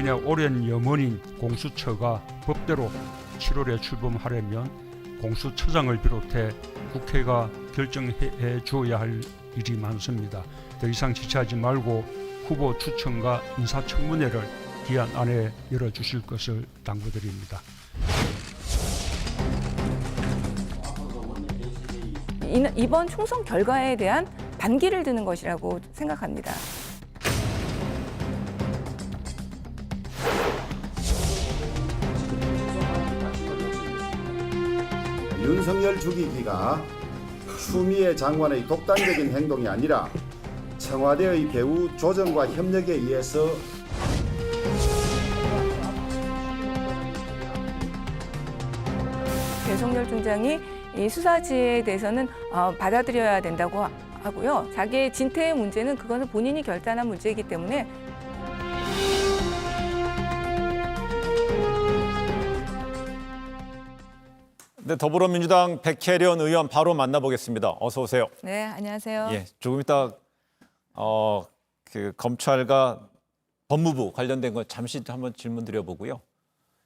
국민의 오랜 염원인 공수처가 법대로 7월에 출범하려면 공수처장을 비롯해 국회가 결정해 주어야 할 일이 많습니다. 더 이상 지체하지 말고 후보 추천과 인사청문회를 기한 안에 열어주실 것을 당부드립니다. 이번 총선 결과에 대한 반기를 드는 것이라고 생각합니다. 윤석열 죽이기가 추미애 장관의 독단적인 행동이 아니라 청와대의 배후 조정과 협력에 의해서 배성열 총장이 이 수사지에 대해서는 받아들여야 된다고 하고요. 자기의 진퇴의 문제는 그거는 본인이 결단한 문제이기 때문에 네, 더불어민주당 백혜련 의원 바로 만나보겠습니다. 어서 오세요. 네, 안녕하세요. 예, 조금 이따 그 검찰과 법무부 관련된 거 잠시 한번 질문 드려보고요.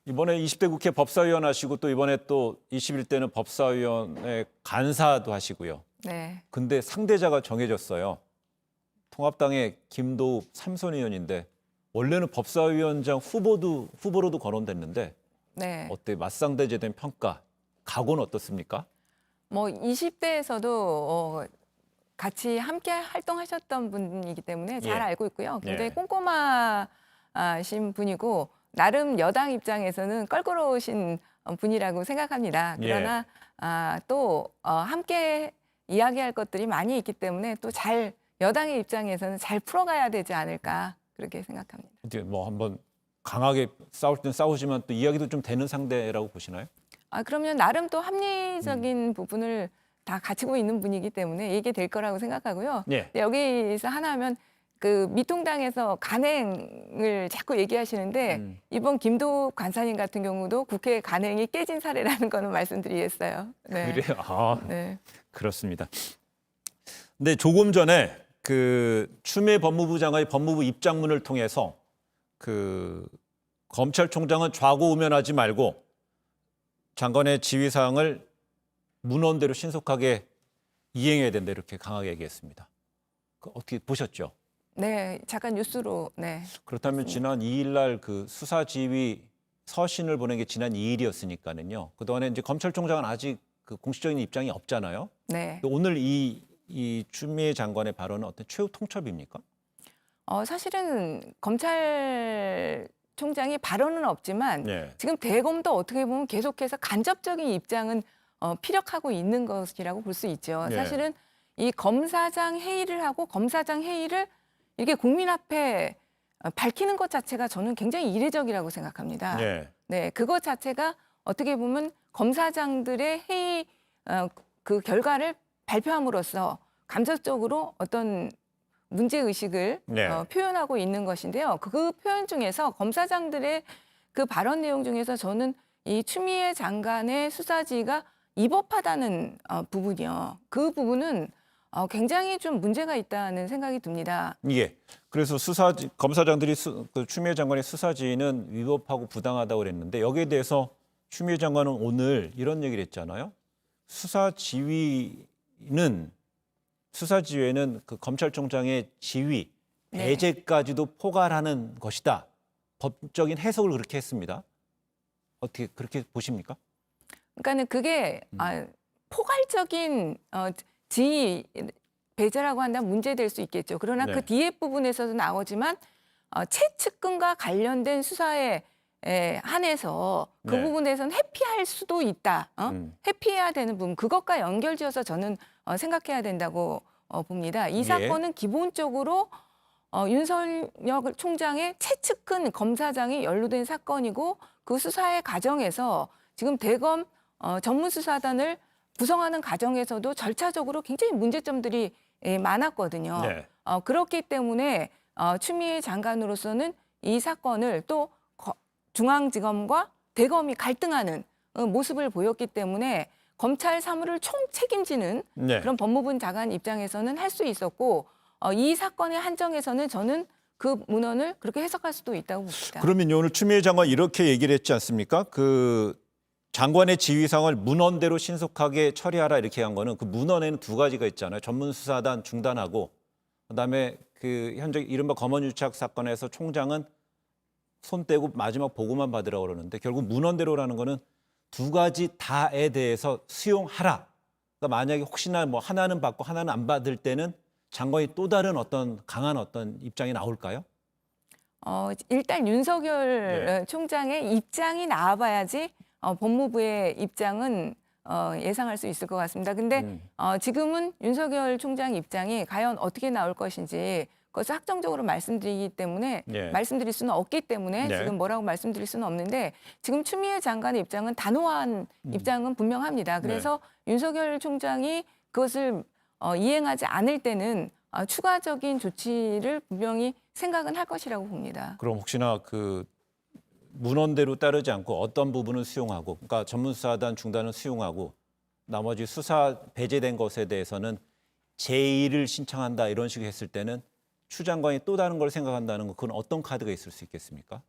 이번에 20대 국회 법사위원 하시고 또 이번에 또 21대는 법사위원회 간사도 하시고요. 네. 근데 상대자가 정해졌어요. 통합당의 김도읍 삼선 의원인데 원래는 법사위원장 후보로도 거론됐는데 네. 어때 맞상대제 된 평가 각오는 어떻습니까? 뭐 20대에서도 같이 함께 활동하셨던 분이기 때문에 잘 예. 알고 있고요. 굉장히 예. 꼼꼼하신 분이고 나름 여당 입장에서는 껄끄러우신 분이라고 생각합니다. 그러나 또 함께 이야기할 것들이 많이 있기 때문에 또 잘 여당의 입장에서는 잘 풀어가야 되지 않을까 그렇게 생각합니다. 이제 뭐 한번 강하게 싸울 땐 싸우지만 또 이야기도 좀 되는 상대라고 보시나요? 그러면 나름 또 합리적인 부분을 다 갖추고 있는 분이기 때문에 이게 될 거라고 생각하고요. 예. 여기서 하나하면 그 미통당에서 간행을 자꾸 얘기하시는데 이번 김도읍 간사님 같은 경우도 국회 간행이 깨진 사례라는 거는 말씀드리겠어요. 네. 그래요. 네. 그렇습니다. 근데 조금 전에 그 추미애 법무부 장관의 법무부 입장문을 통해서 그 검찰총장은 좌고우면하지 말고 장관의 지휘사항을 문헌대로 신속하게 이행해야 된다 이렇게 강하게 얘기했습니다. 어떻게 보셨죠? 네, 잠깐 뉴스로. 네. 그렇다면 지난 2일 날 그 수사지휘 서신을 보낸 게 지난 2일이었으니까는요. 그동안에 이제 검찰총장은 아직 그 공식적인 입장이 없잖아요. 네. 오늘 이 추미애 장관의 발언은 어떤 최후 통첩입니까? 사실은 검찰총장이 발언은 없지만 네. 지금 대검도 어떻게 보면 계속해서 간접적인 입장은 피력하고 있는 것이라고 볼 수 있죠. 네. 사실은 이 검사장 회의를 하고 검사장 회의를 이렇게 국민 앞에 밝히는 것 자체가 저는 굉장히 이례적이라고 생각합니다. 네. 네, 그것 자체가 어떻게 보면 검사장들의 회의 그 결과를 발표함으로써 감정적으로 어떤 문제 의식을 네. 표현하고 있는 것인데요. 그 표현 중에서 검사장들의 그 발언 내용 중에서 저는 이 추미애 장관의 수사지가 위법하다는 부분이요. 그 부분은 굉장히 좀 문제가 있다는 생각이 듭니다. 예. 그래서 검사장들이 그 추미애 장관의 수사지휘는 위법하고 부당하다고 그랬는데 여기에 대해서 추미애 장관은 오늘 이런 얘기를 했잖아요. 수사지휘에는 그 검찰총장의 지휘, 네. 배제까지도 포괄하는 것이다. 법적인 해석을 그렇게 했습니다. 어떻게 그렇게 보십니까? 그러니까는 그게 포괄적인 지휘 배제라고 한다면 문제될 수 있겠죠. 그러나 네. 그 뒤에 부분에서도 나오지만 채측근과 관련된 수사에 한해서 그 네. 부분에서는 회피할 수도 있다. 회피해야 되는 부분 그것과 연결지어서 저는 생각해야 된다고 봅니다. 이 예. 사건은 기본적으로 윤석열 총장의 채측근 검사장이 연루된 사건이고 그 수사의 과정에서 지금 대검 전문수사단을 구성하는 과정에서도 절차적으로 굉장히 문제점들이 많았거든요. 네. 그렇기 때문에 추미애 장관으로서는 이 사건을 또 중앙지검과 대검이 갈등하는 모습을 보였기 때문에 검찰 사무를 총책임지는 네. 그런 법무부 장관 입장에서는 할 수 있었고 이 사건의 한정에서는 저는 그 문헌을 그렇게 해석할 수도 있다고 봅니다. 그러면 오늘 추미애 장관 이렇게 얘기를 했지 않습니까? 그 장관의 지휘상을 문헌대로 신속하게 처리하라 이렇게 한 거는 그 문헌에는 두 가지가 있잖아요. 전문수사단 중단하고 그다음에 그 현재 이른바 검언유착 사건에서 총장은 손 떼고 마지막 보고만 받으라고 그러는데 결국 문헌대로라는 거는 두 가지 다에 대해서 수용하라. 그러니까 만약에 혹시나 뭐 하나는 받고 하나는 안 받을 때는 장관이 또 다른 어떤 강한 어떤 입장이 나올까요? 일단 윤석열 네. 총장의 입장이 나와봐야지 법무부의 입장은 예상할 수 있을 것 같습니다. 근데 지금은 윤석열 총장 입장이 과연 어떻게 나올 것인지 그것을 확정적으로 말씀드리기 때문에 네. 말씀드릴 수는 없기 때문에 네. 지금 뭐라고 말씀드릴 수는 없는데 지금 추미애 장관의 입장은 단호한 입장은 분명합니다. 그래서 윤석열 총장이 그것을 이행하지 않을 때는 추가적인 조치를 분명히 생각은 할 것이라고 봅니다. 그럼 혹시나 그 문헌대로 따르지 않고 어떤 부분은 수용하고, 그러니까 전문수사단 중단은 수용하고 나머지 수사 배제된 것에 대해서는 제의를 신청한다 이런 식으로 했을 때는 추 장관이 또 다른 걸 생각한다는 거 그건 어떤 카드가 있을 수 있겠습니까?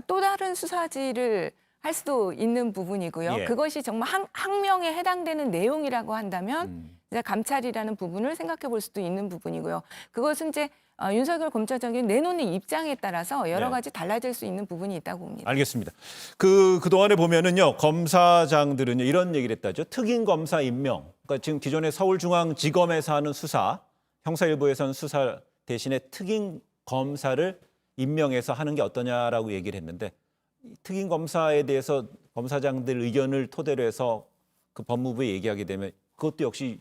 또 다른 수사지를 할 수도 있는 부분이고요. 예. 그것이 정말 항명에 해당되는 내용이라고 한다면 이제 감찰이라는 부분을 생각해 볼 수도 있는 부분이고요. 그것은 이제 윤석열 검찰총장이 내놓는 입장에 따라서 여러 네. 가지 달라질 수 있는 부분이 있다고 봅니다. 알겠습니다. 그동안에 보면은요, 검사장들은요, 이런 얘기를 했다죠. 특임 검사 임명. 그러니까 지금 기존에 서울중앙지검에서 하는 수사, 형사일부에서는 수사 대신에 특임 검사를 임명해서 하는 게 어떠냐라고 얘기를 했는데 특임 검사에 대해서 검사장들 의견을 토대로 해서 그 법무부에 얘기하게 되면 그것도 역시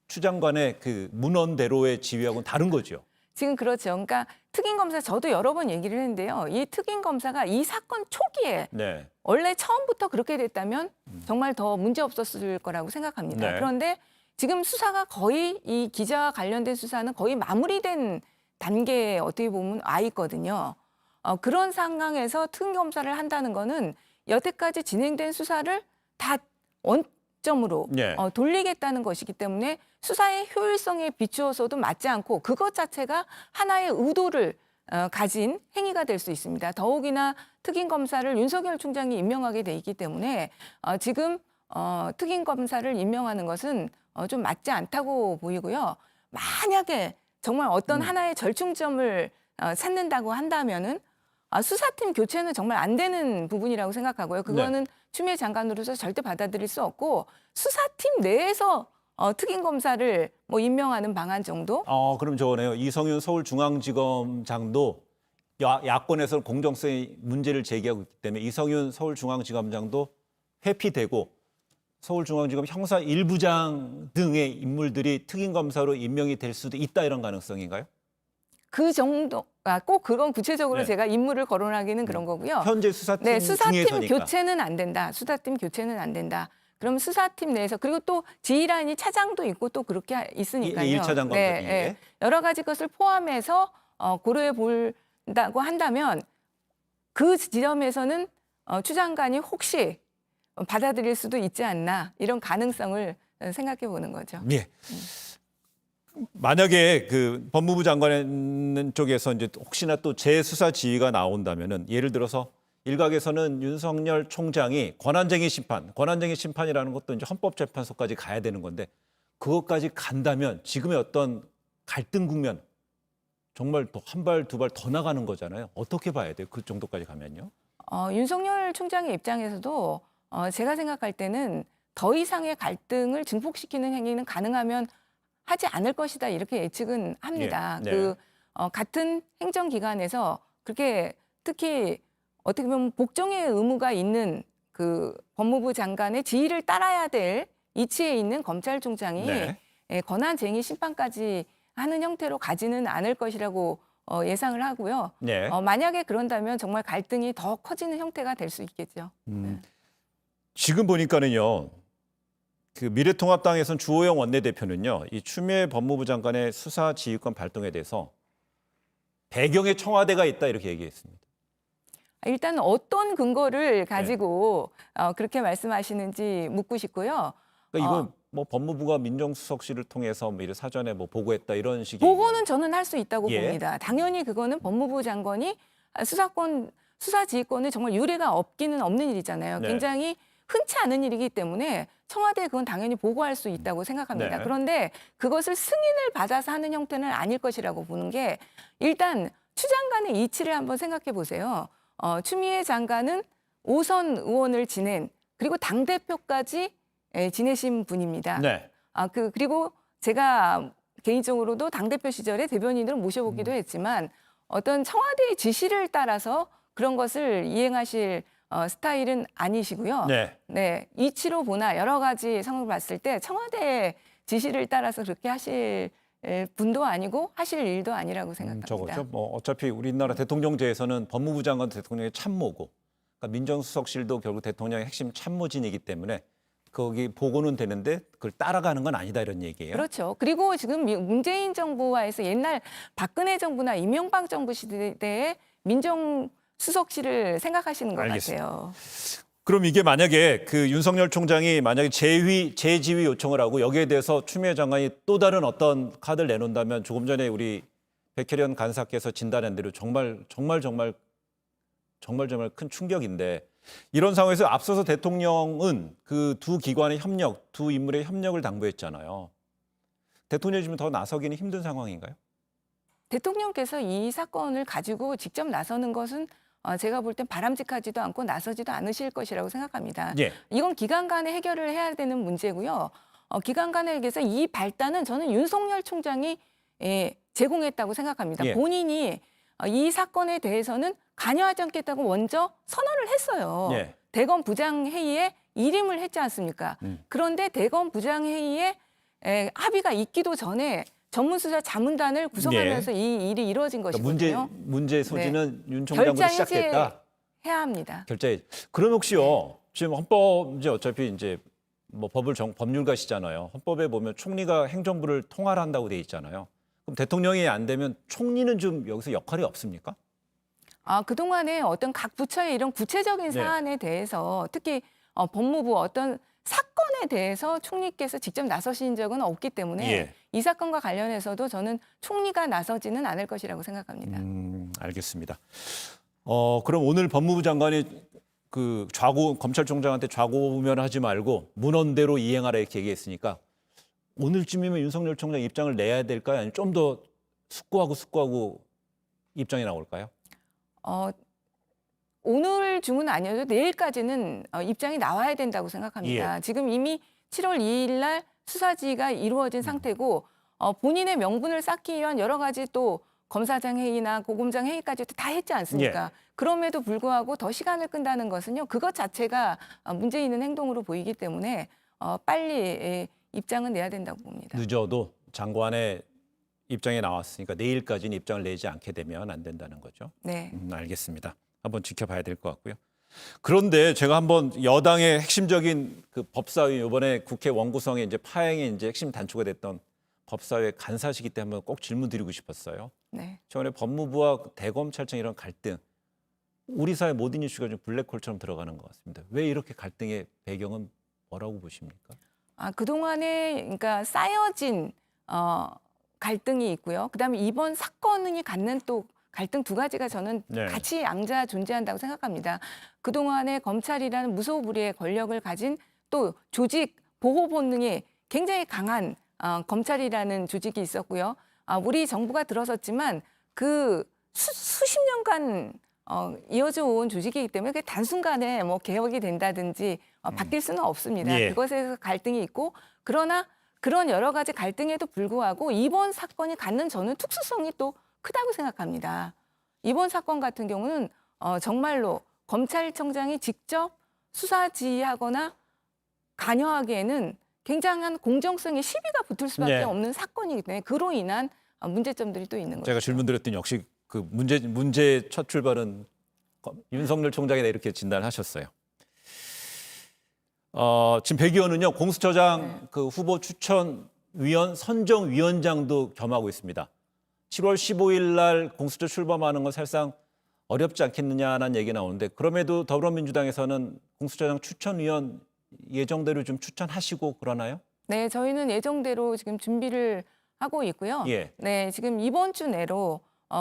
추 장관의 그 문헌대로의 지휘하고는 다른 거죠. 지금 그렇죠. 그러니까 특임 검사 저도 여러 번 얘기를 했는데요. 이 특임 검사가 이 사건 초기에 네. 원래 처음부터 그렇게 됐다면 정말 더 문제 없었을 거라고 생각합니다. 네. 그런데 지금 수사가 거의 이 기자와 관련된 수사는 거의 마무리된 단계에 어떻게 보면 와 있거든요. 그런 상황에서 특임 검사를 한다는 거는 여태까지 진행된 수사를 다 원점으로 네. 돌리겠다는 것이기 때문에 수사의 효율성에 비추어서도 맞지 않고 그것 자체가 하나의 의도를 가진 행위가 될 수 있습니다. 더욱이나 특임 검사를 윤석열 총장이 임명하게 돼 있기 때문에 지금 특임 검사를 임명하는 것은 좀 맞지 않다고 보이고요. 만약에 정말 어떤 하나의 절충점을 찾는다고 한다면은 수사팀 교체는 정말 안 되는 부분이라고 생각하고요. 그거는 추미애 장관으로서 절대 받아들일 수 없고 수사팀 내에서 특임 검사를 뭐 임명하는 방안 정도. 그럼 저거네요. 이성윤 서울중앙지검장도 야권에서 공정성의 문제를 제기하고 있기 때문에 이성윤 서울중앙지검장도 회피되고 서울중앙지검 형사 1부장 등의 인물들이 특임검사로 임명이 될 수도 있다 이런 가능성인가요? 그 정도, 꼭 그건 구체적으로 네. 제가 인물을 거론하기는 그런 거고요. 현재 수사팀 네, 수사팀 중에서니까. 교체는 안 된다. 수사팀 교체는 안 된다. 그럼 수사팀 내에서 그리고 또 지휘라인이 차장도 있고 또 그렇게 있으니까요. 1차장 감독이. 여러 가지 것을 포함해서 고려해 본다고 한다면 그 지점에서는 추 장관이 혹시 받아들일 수도 있지 않나 이런 가능성을 생각해 보는 거죠. 예. 만약에 그 법무부 장관 쪽에서 이제 혹시나 또 재수사 지휘가 나온다면은 예를 들어서 일각에서는 윤석열 총장이 권한쟁의 심판이라는 것도 이제 헌법재판소까지 가야 되는 건데 그것까지 간다면 지금의 어떤 갈등 국면 정말 또 한 발 두 발 더 나가는 거잖아요. 어떻게 봐야 돼요? 그 정도까지 가면요? 윤석열 총장의 입장에서도 제가 생각할 때는 더 이상의 갈등을 증폭시키는 행위는 가능하면 하지 않을 것이다 이렇게 예측은 합니다. 예, 네. 같은 행정기관에서 그렇게 특히 어떻게 보면 복종의 의무가 있는 그 법무부 장관의 지휘를 따라야 될 이치에 있는 검찰총장이 네. 권한쟁의 심판까지 하는 형태로 가지는 않을 것이라고 예상을 하고요. 네. 만약에 그런다면 정말 갈등이 더 커지는 형태가 될 수 있겠죠. 지금 보니까는요. 그 미래통합당에선 주호영 원내대표는요. 이 추미애 법무부 장관의 수사 지휘권 발동에 대해서 배경에 청와대가 있다 이렇게 얘기했습니다. 일단 어떤 근거를 가지고 그렇게 말씀하시는지 묻고 싶고요. 그러니까 이건 뭐 법무부가 민정수석실을 통해서 뭐 이런 사전에 뭐 보고했다 이런 식의 보고는 저는 할 수 있다고 예. 봅니다. 당연히 그거는 법무부 장관이 수사지휘권에 정말 유례가 없기는 없는 일이잖아요. 네. 굉장히 흔치 않은 일이기 때문에 청와대에 그건 당연히 보고할 수 있다고 생각합니다. 네. 그런데 그것을 승인을 받아서 하는 형태는 아닐 것이라고 보는 게 일단 추 장관의 이치를 한번 생각해 보세요. 추미애 장관은 5선 의원을 지낸 그리고 당대표까지 지내신 분입니다. 네. 그리고 제가 개인적으로도 당대표 시절에 대변인으로 모셔보기도 했지만 어떤 청와대의 지시를 따라서 그런 것을 이행하실 스타일은 아니시고요. 네. 네, 이치로 보나 여러 가지 상황을 봤을 때 청와대의 지시를 따라서 그렇게 하실 분도 아니고 하실 일도 아니라고 생각합니다. 저거죠. 뭐 어차피 우리나라 대통령제에서는 법무부 장관 대통령의 참모고, 그러니까 민정수석실도 결국 대통령의 핵심 참모진이기 때문에 거기 보고는 되는데 그걸 따라가는 건 아니다 이런 얘기예요. 그렇죠. 그리고 지금 문재인 정부와에서 옛날 박근혜 정부나 이명박 정부 시대에 민정수석실을 생각하시는 것 알겠습니다. 같아요. 그럼 이게 만약에 그 윤석열 총장이 만약에 재지휘 요청을 하고 여기에 대해서 추미애 장관이 또 다른 어떤 카드를 내놓는다면 조금 전에 우리 백혜련 간사께서 진단한 대로 정말 큰 충격인데, 이런 상황에서 앞서서 대통령은 그 두 기관의 협력, 두 인물의 협력을 당부했잖아요. 대통령이 지금 더 나서기는 힘든 상황인가요? 대통령께서 이 사건을 가지고 직접 나서는 것은 제가 볼 땐 바람직하지도 않고 나서지도 않으실 것이라고 생각합니다. 예. 이건 기관 간에 해결을 해야 되는 문제고요. 기관 간에 해서 이 발단은 저는 윤석열 총장이 제공했다고 생각합니다. 예. 본인이 이 사건에 대해서는 관여하지 않겠다고 먼저 선언을 했어요. 예. 대검 부장회의에 일임을 했지 않습니까? 그런데 대검 부장회의에 합의가 있기도 전에 전문수사 자문단을 구성하면서 이 일이 이루어진 그러니까 것이거든요. 문제 소지는 윤 결자 총장부터 시작됐다. 해야 합니다. 결제. 그럼 혹시요. 지금 헌법 이제 어차피 이제 뭐 법률가시잖아요. 헌법에 보면 총리가 행정부를 통할을 한다고 돼 있잖아요. 그럼 대통령이 안 되면 총리는 좀 여기서 역할이 없습니까? 그동안에 어떤 각 부처의 이런 구체적인 네. 사안에 대해서 특히 법무부 어떤 사건에 대해서 총리께서 직접 나서신 적은 없기 때문에 예. 이 사건과 관련해서도 저는 총리가 나서지는 않을 것이라고 생각합니다. 알겠습니다. 그럼 오늘 법무부 장관이 그 검찰총장한테 좌고우면하지 말고 문헌대로 이행하라 이렇게 얘기했으니까 오늘쯤이면 윤석열 총장 입장을 내야 될까요? 아니면 좀 더 숙고하고 입장이 나올까요? 오늘 중은 아니어도 내일까지는 입장이 나와야 된다고 생각합니다. 예. 지금 이미 7월 2일 날 수사지가 이루어진 상태고 본인의 명분을 쌓기 위한 여러 가지 또 검사장 회의나 고검장 회의까지도 다 했지 않습니까? 예. 그럼에도 불구하고 더 시간을 끈다는 것은요. 그것 자체가 문제 있는 행동으로 보이기 때문에 빨리 입장은 내야 된다고 봅니다. 늦어도 장관의 입장이 나왔으니까 내일까지는 입장을 내지 않게 되면 안 된다는 거죠. 네. 알겠습니다. 한번 지켜봐야 될 것 같고요. 그런데 제가 한번 여당의 핵심적인 그 법사위 이번에 국회 원구성에 이제 파행에 이제 핵심 단초가 됐던 법사위 간사시기 때문에 한번 꼭 질문드리고 싶었어요. 네. 최근에 법무부와 대검찰청 이런 갈등, 우리 사회 모든 이슈가 좀 블랙홀처럼 들어가는 것 같습니다. 왜 이렇게 갈등의 배경은 뭐라고 보십니까? 그동안에 그러니까 쌓여진 갈등이 있고요. 그다음에 이번 사건이 갖는 또 갈등 두 가지가 저는 네. 같이 양자 존재한다고 생각합니다. 그동안에 검찰이라는 무소불위의 권력을 가진 또 조직 보호 본능이 굉장히 강한 검찰이라는 조직이 있었고요. 우리 정부가 들어섰지만 그 수십 년간 이어져 온 조직이기 때문에 그게 단순간에 뭐 개혁이 된다든지 바뀔 수는 없습니다. 예. 그것에서 갈등이 있고 그러나 그런 여러 가지 갈등에도 불구하고 이번 사건이 갖는 저는 특수성이 또 크다고 생각합니다. 이번 사건 같은 경우는 정말로 검찰청장이 직접 수사 지휘하거나 관여하기에는 굉장한 공정성의 시비가 붙을 수밖에 네. 없는 사건이기 때문에 그로 인한 문제점들이 또 있는 거죠. 제가 질문드렸더니 역시 그 문제 첫 출발은 윤석열 총장이다 이렇게 진단하셨어요. 지금 백 의원은요 공수처장 그 후보 추천위원 선정위원장도 겸하고 있습니다. 7월 15일 날 공수처 출범하는 건 사실상 어렵지 않겠느냐는 얘기 나오는데 그럼에도 더불어민주당에서는 공수처장 추천위원 예정대로 좀 추천하시고 그러나요? 네, 저희는 예정대로 지금 준비를 하고 있고요. 예. 네, 지금 이번 주 내로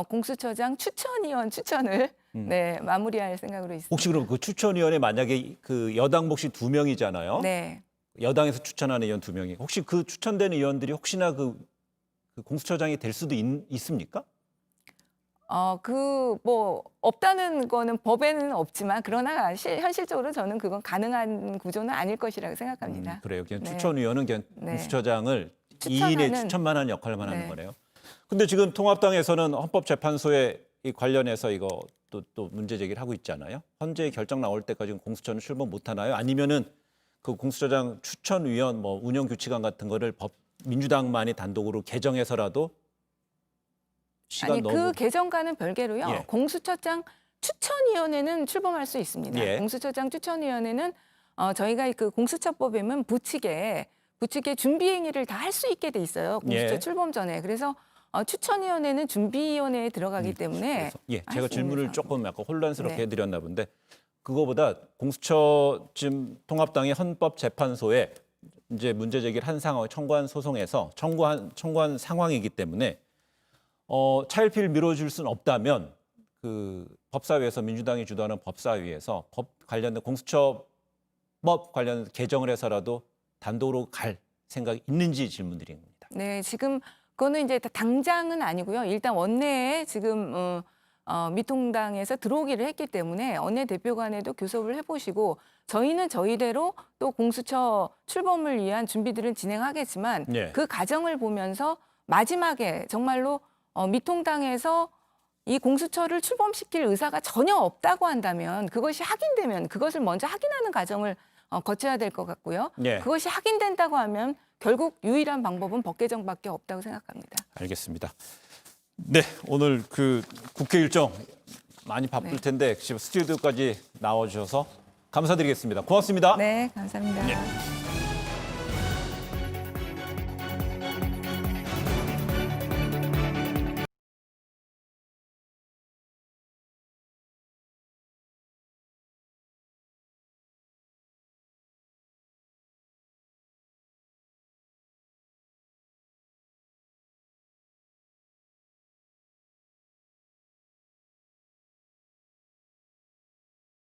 공수처장 추천위원 추천을 네, 마무리할 생각으로 있습니다. 혹시 그럼 그 추천위원회 만약에 그 여당 몫이 2명이잖아요. 네. 여당에서 추천하는 의원 2명이 혹시 그 추천되는 의원들이 혹시나 그 공수처장이 될 수도 있습니까? 뭐 없다는 거는 법에는 없지만 그러나 현실적으로 저는 그건 가능한 구조는 아닐 것이라고 생각합니다. 그래요. 그냥 네. 추천위원은 그냥 네. 공수처장을 추천하는- 2인의 추천만 하는 역할만 하는 네. 거네요. 근데 지금 통합당에서는 헌법재판소에 이 관련해서 이거 또 문제 제기를 하고 있잖아요. 헌재 결정 나올 때까지 공수처는 출범 못 하나요? 아니면은 그 공수처장 추천위원 뭐 운영 규칙안 같은 거를 민주당만이 단독으로 개정해서라도 시간 아니 너무 그 개정과는 별개로요. 예. 공수처장 추천위원회는 출범할 수 있습니다. 예. 공수처장 추천위원회는 저희가 그 공수처법에 보면 부칙에 준비 행위를 다 할 수 있게 돼 있어요. 공수처 예. 출범 전에. 그래서 추천위원회는 준비위원회에 들어가기 때문에 예, 할 제가 수 질문을 있는 조금 약간 혼란스럽게 네. 해드렸나 본데 그거보다 공수처 지금 통합당의 헌법재판소에 이제 문제 제기를 한 상황, 청구한 소송에서 청구한 상황이기 때문에 차일피일 미뤄줄 수는 없다면 그 법사위에서 민주당이 주도하는 법사위에서 법 관련된 공수처법 관련 개정을 해서라도 단독으로 갈 생각이 있는지 질문드립니다. 네, 지금 그거는 이제 당장은 아니고요. 일단 원내에 지금 미통당에서 들어오기를 했기 때문에 원내 대표 간에도 교섭을 해보시고 저희는 저희대로 또 공수처 출범을 위한 준비들은 진행하겠지만 예. 그 과정을 보면서 마지막에 정말로 미통당에서 이 공수처를 출범시킬 의사가 전혀 없다고 한다면 그것이 확인되면 그것을 먼저 확인하는 과정을 거쳐야 될 것 같고요. 예. 그것이 확인된다고 하면 결국 유일한 방법은 법 개정밖에 없다고 생각합니다. 알겠습니다. 네, 오늘 그 국회 일정 많이 바쁠 네. 텐데 지금 스튜디오까지 나와주셔서 감사드리겠습니다. 고맙습니다. 네, 감사합니다. 네.